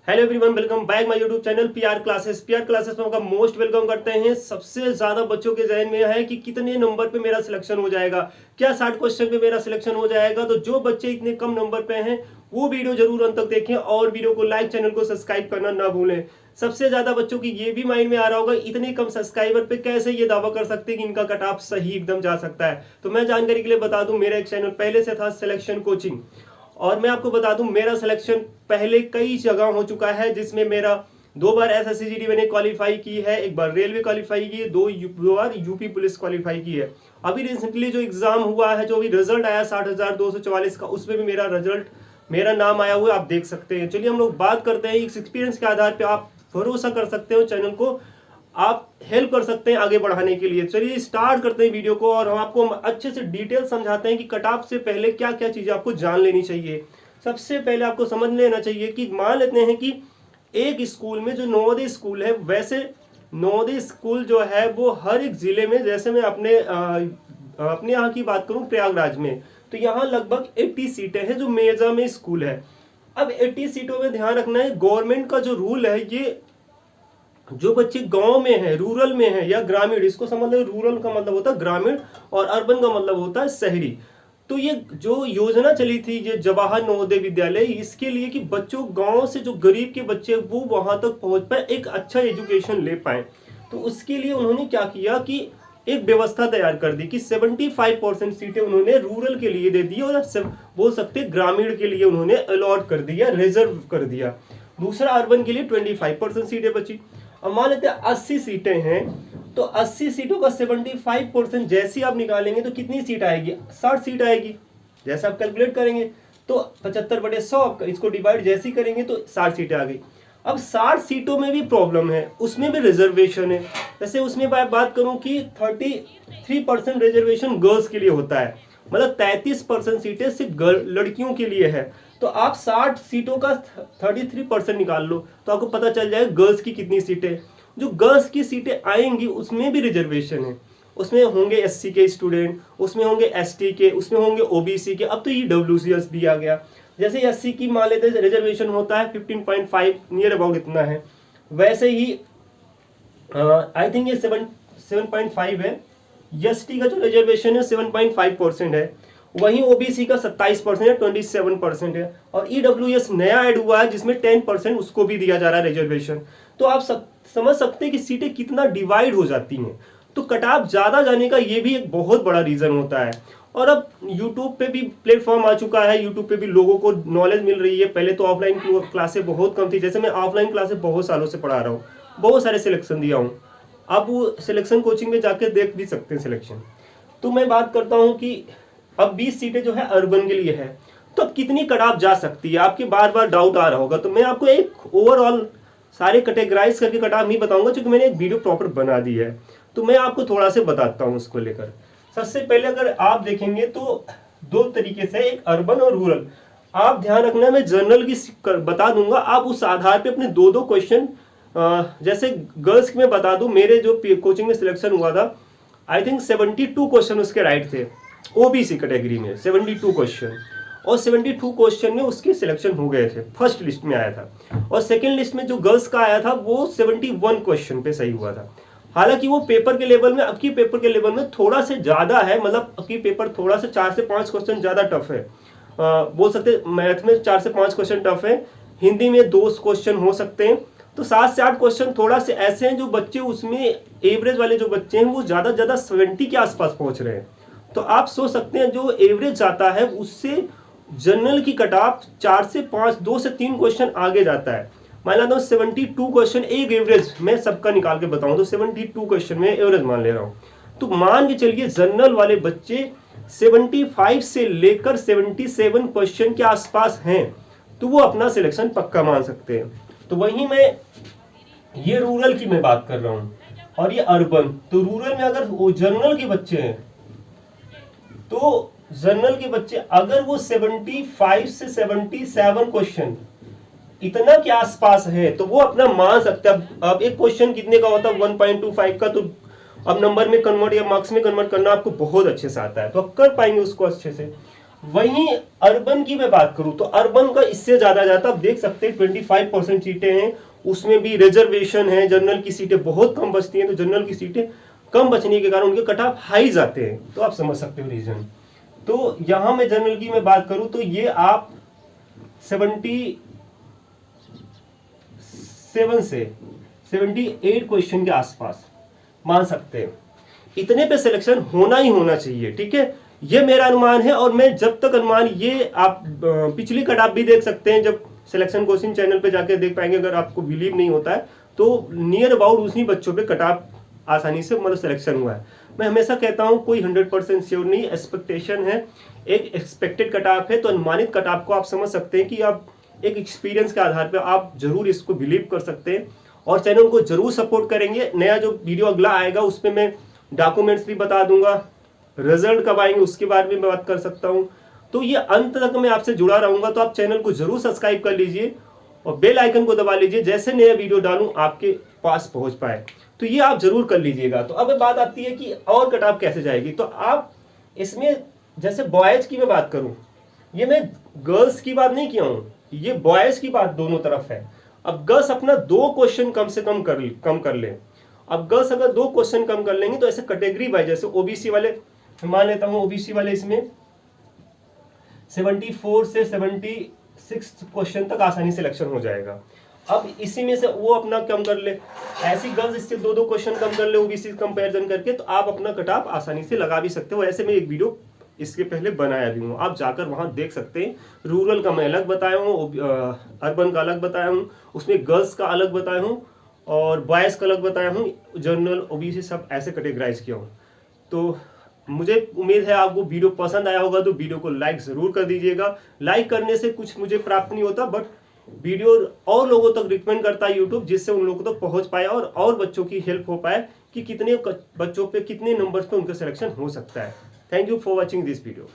Hello everyone, welcome back my YouTube channel PR classes में आपका most welcome करते हैं। सबसे ज्यादा बच्चों के जहन में है कि कितने नंबर पे मेरा सिलेक्शन हो जाएगा, क्या 60 क्वेश्चन पे मेरा सिलेक्शन हो जाएगा। तो जो बच्चे इतने कम नंबर पे हैं वो वीडियो जरूर अंत तक देखें और वीडियो को लाइक, चैनल को सब्सक्राइब करना ना भूलें। सबसे ज्यादा बच्चों की ये भी माइंड में आ रहा होगा, इतने कम सब्सक्राइबर पे कैसे ये दावा कर सकते हैं कि इनका कट ऑफ सही एकदम जा सकता है। तो मैं जानकारी के लिए बता दूं, मेरा एक चैनल पहले से था सिलेक्शन कोचिंग, और मैं आपको बता दूं मेरा सिलेक्शन पहले कई जगह हो चुका है, जिसमें मेरा 2 बार एसएससी मैंने क्वालिफाई की है, 1 बार रेलवे क्वालिफाई की है, 2 बार यूपी पुलिस क्वालिफाई की है। अभी रिसेंटली जो एग्जाम हुआ है, जो अभी रिजल्ट आया 60,244 का, उसमें भी मेरा नाम आया हुआ है, आप देख सकते हैं। चलिए हम लोग बात करते हैं इस एक्सपीरियंस के आधार पर आप भरोसा कर सकते हो, चैनल को आप हेल्प कर सकते हैं आगे बढ़ाने के लिए। चलिए स्टार्ट करते हैं वीडियो को, और हम आपको अच्छे से डिटेल समझाते हैं कि कट ऑफ से पहले क्या क्या चीजें आपको जान लेनी चाहिए। सबसे पहले आपको समझ लेना चाहिए कि मान लेते हैं कि एक स्कूल में जो नवोदय स्कूल है, वैसे नवोदय स्कूल जो है वो हर एक जिले में, जैसे मैं अपने यहाँ की बात करूं प्रयागराज में, तो यहाँ लगभग 80 सीटें हैं जो मेजा में स्कूल है। अब 80 सीटों में ध्यान रखना है, गवर्नमेंट का जो रूल है, ये जो बच्चे गांव में है, रूरल में है या ग्रामीण, इसको समझ लो, रूरल का मतलब होता है ग्रामीण और अर्बन का मतलब होता है शहरी। तो ये जो योजना चली थी, ये जवाहर नवोदय विद्यालय, इसके लिए कि बच्चों गांव से जो गरीब के बच्चे वो वहां तक पहुंच पाए, एक अच्छा एजुकेशन ले पाए। तो उसके लिए उन्होंने क्या किया कि एक व्यवस्था तैयार कर दी कि 75% सीटें उन्होंने रूरल के लिए दे दी, और बोल सकते ग्रामीण के लिए उन्होंने अलॉट कर दिया, रिजर्व कर दिया। दूसरा, अर्बन के लिए 25% सीटें बची। अब मान लेते हैं 80 सीटें हैं, तो 80 सीटों का 75% जैसे आप निकालेंगे तो कितनी सीट आएगी? 60 सीट आएगी। जैसे आप कैलकुलेट करेंगे तो 75/100, इसको डिवाइड जैसे ही करेंगे तो 60 सीटें आ गई। अब 60 सीटों में भी प्रॉब्लम है, उसमें भी रिजर्वेशन है। जैसे उसमें मैं बात करूं कि 33% रिजर्वेशन गर्ल्स के लिए होता है, मतलब 33% सीटें सिर्फ लड़कियों के लिए है। तो आप 60 सीटों का 33% निकाल लो तो आपको पता चल जाएगा गर्ल्स की कितनी सीटें। जो गर्ल्स की सीटें आएंगी उसमें भी रिजर्वेशन है, उसमें होंगे एससी के स्टूडेंट, उसमें होंगे एसटी के, उसमें होंगे ओबीसी के। अब तो ईडब्ल्यूसीएस भी आ गया। जैसे एससी की मान लेते हैं रिजर्वेशन होता है 15.5 नियर अबाउट इतना है, वैसे ही आई थिंक ये 7.5 है। एसटी का जो रिजर्वेशन है 7.5% है, वहीं ओबीसी का 27% है, 27% है, और ईडब्ल्यूएस नया ऐड हुआ है जिसमें 10% उसको भी दिया जा रहा है रिजर्वेशन। तो आप समझ सकते हैं कि सीटें कितना डिवाइड हो जाती हैं। तो कट ऑफ ज्यादा जाने का ये भी एक बहुत बड़ा रीजन होता है। और अब यूट्यूब पे भी प्लेटफॉर्म आ चुका है, यूट्यूब पे भी लोगों को नॉलेज मिल रही है। पहले तो ऑफलाइन क्लासेस बहुत कम थी, जैसे मैं ऑफलाइन क्लासेस बहुत सालों से पढ़ा रहा हूँ, बहुत सारे सिलेक्शन दिया हूँ। आप वो सिलेक्शन कोचिंग में जाके देख भी सकते हैं सिलेक्शन। तो मैं बात करता हूँ कि अब 20 सीटें जो है अर्बन के लिए है, तो अब कितनी कट ऑफ जा सकती है, आपके बार बार डाउट आ रहा होगा। तो मैं आपको एक ओवरऑल सारे कैटेगराइज करके कट ऑफ नहीं बताऊंगा, क्योंकि मैंने एक वीडियो प्रॉपर बना दी है। तो मैं आपको थोड़ा से बताता हूँ उसको लेकर। सबसे पहले अगर आप देखेंगे तो 2 तरीके से, एक अर्बन और रूरल। आप ध्यान रखना, मैं जनरल की बता दूंगा, आप उस आधार पे अपने 2-2 क्वेश्चन, जैसे गर्ल्स में बता दूं, मेरे जो कोचिंग में सिलेक्शन हुआ था, आई थिंक 72 क्वेश्चन उसके राइट थे। ओबीसी कैटेगरी में 72 क्वेश्चन, और 72 क्वेश्चन में उसके सिलेक्शन हो गए थे, फर्स्ट लिस्ट में आया था। और सेकंड लिस्ट में जो गर्ल्स का आया था वो 71 क्वेश्चन पे सही हुआ था। हालांकि वो पेपर के लेवल में, अब की पेपर के लेवल में थोड़ा से ज्यादा है, मतलब अब की पेपर थोड़ा सा 4 से 5 क्वेश्चन ज्यादा टफ है। बोल सकते मैथ में 4 से 5 क्वेश्चन टफ है, हिंदी में 2 क्वेश्चन हो सकते हैं। तो 7 से 8 क्वेश्चन थोड़ा से ऐसे हैं जो बच्चे उसमें एवरेज वाले जो बच्चे हैं वो ज्यादा 70 के आसपास पहुंच रहे हैं। तो आप सोच सकते हैं जो एवरेज आता है उससे जनरल की कट ऑफ 4 से 5, 2 से 3 क्वेश्चन आगे जाता है। मान लेता हूँ 72 क्वेश्चन एक एवरेज, मैं सबका निकाल के बताऊं तो 72 क्वेश्चन में एवरेज मान ले रहा हूँ। तो मान के चलिए जनरल वाले बच्चे 75 से लेकर 77 क्वेश्चन के आसपास हैं, तो वो अपना सिलेक्शन पक्का मान सकते हैं। तो वहीं मैं ये रूरल की मैं बात कर रहा हूँ, और ये अर्बन। तो रूरल में अगर वो जनरल के बच्चे हैं, तो जनरल के बच्चे अगर वो 75 से 77 क्वेश्चन इतना के आसपास है, तो वो अपना मान सकते हैं। अब एक क्वेश्चन कितने का होता है? 1.25 का। तो अब नंबर में कन्वर्ट या मार्क्स में कन्वर्ट करना आपको बहुत अच्छे से आता है, तो आप कर पाएंगे उसको अच्छे से। वहीं अर्बन की मैं बात करूं तो अर्बन का इससे ज्यादा जाता, आप देख सकते हैं 25% सीटें हैं, उसमें भी रिजर्वेशन है, जनरल की सीटें बहुत कम बचती हैं, तो जनरल की सीटें कम बचने के कारण उनके कट ऑफ हाई जाते हैं, तो आप समझ सकते हो रीजन। तो यहां मैं जनरल की मैं बात करूं तो ये आप 77 से 78 क्वेश्चन के आसपास मान सकते हैं, इतने पे सिलेक्शन होना ही होना चाहिए, ठीक है। ये मेरा अनुमान है, और मैं जब तक अनुमान, ये आप पिछली कट ऑफ भी देख सकते हैं, जब सिलेक्शन कोचिंग चैनल पे जाके देख पाएंगे, अगर आपको बिलीव नहीं होता है तो नियर अबाउट उसी बच्चों पे कट ऑफ आसानी से मतलब सिलेक्शन हुआ है। मैं हमेशा कहता हूं कोई 100% श्योर नहीं, एक्सपेक्टेशन है, एक एक्सपेक्टेड कट ऑफ है, तो अनुमानित कट ऑफ को आप समझ सकते हैं कि आप एक एक्सपीरियंस के आधार पर आप जरूर इसको बिलीव कर सकते हैं, और चैनल को जरूर सपोर्ट करेंगे। नया जो वीडियो अगला आएगा उसमें मैं डॉक्यूमेंट्स भी बता दूंगा, रिजल्ट कब आएंगे उसके बारे में बात कर सकता हूं। तो ये अंत तक मैं आपसे जुड़ा रहूंगा, तो आप चैनल को जरूर सब्सक्राइब कर लीजिए और बेल आइकन को दबा लीजिए, जैसे नया वीडियो डालूं आपके पास पहुंच पाए, तो ये आप जरूर कर लीजिएगा। तो अब बात आती है कि और कट ऑफ कैसे जाएगी, तो आप इसमें जैसे बॉयज की मैं बात करूं, ये मैं गर्ल्स की बात नहीं किया हूं, ये बॉयज की बात दोनों तरफ है। अब गर्ल्स अपना 2 क्वेश्चन कम से कम कर ले। अब गर्ल्स अगर 2 क्वेश्चन कम कर लेंगे तो ऐसे कैटेगरी वाइज, जैसे ओबीसी वाले मान लेता हूं, ओबीसी वाले इसमें 74 से 76 क्वेश्चन तक आसानी से सिलेक्शन हो जाएगा। अब इसी में से वो अपना कम कर ले, ऐसी गर्ल्स इससे 2-2 क्वेश्चन कम कर ले ओबीसी कंपैरिजन करके, तो आप अपना कट ऑफ आसानी से लगा भी सकते हो। ऐसे में एक वीडियो इसके पहले बनाया भी हूँ, आप जाकर वहां देख सकते हैं। रूरल का मैं अलग बताया हूँ, अर्बन का अलग बताया हूँ, उसमें गर्ल्स का अलग बताया हूँ और बॉयज का अलग बताया हूँ, जनरल ओबीसी सब ऐसे कैटेगराइज किया हूँ। तो मुझे उम्मीद है आपको वीडियो पसंद आया होगा, तो वीडियो को लाइक जरूर कर दीजिएगा। लाइक करने से कुछ मुझे प्राप्त नहीं होता, बट वीडियो और लोगों तक रिकमेंड करता है यूट्यूब, जिससे उन लोगों तक पहुंच पाए और बच्चों की हेल्प हो पाए कि कितने बच्चों पे कितने नंबर्स पे उनका सिलेक्शन हो सकता है। Thank you for watching this video.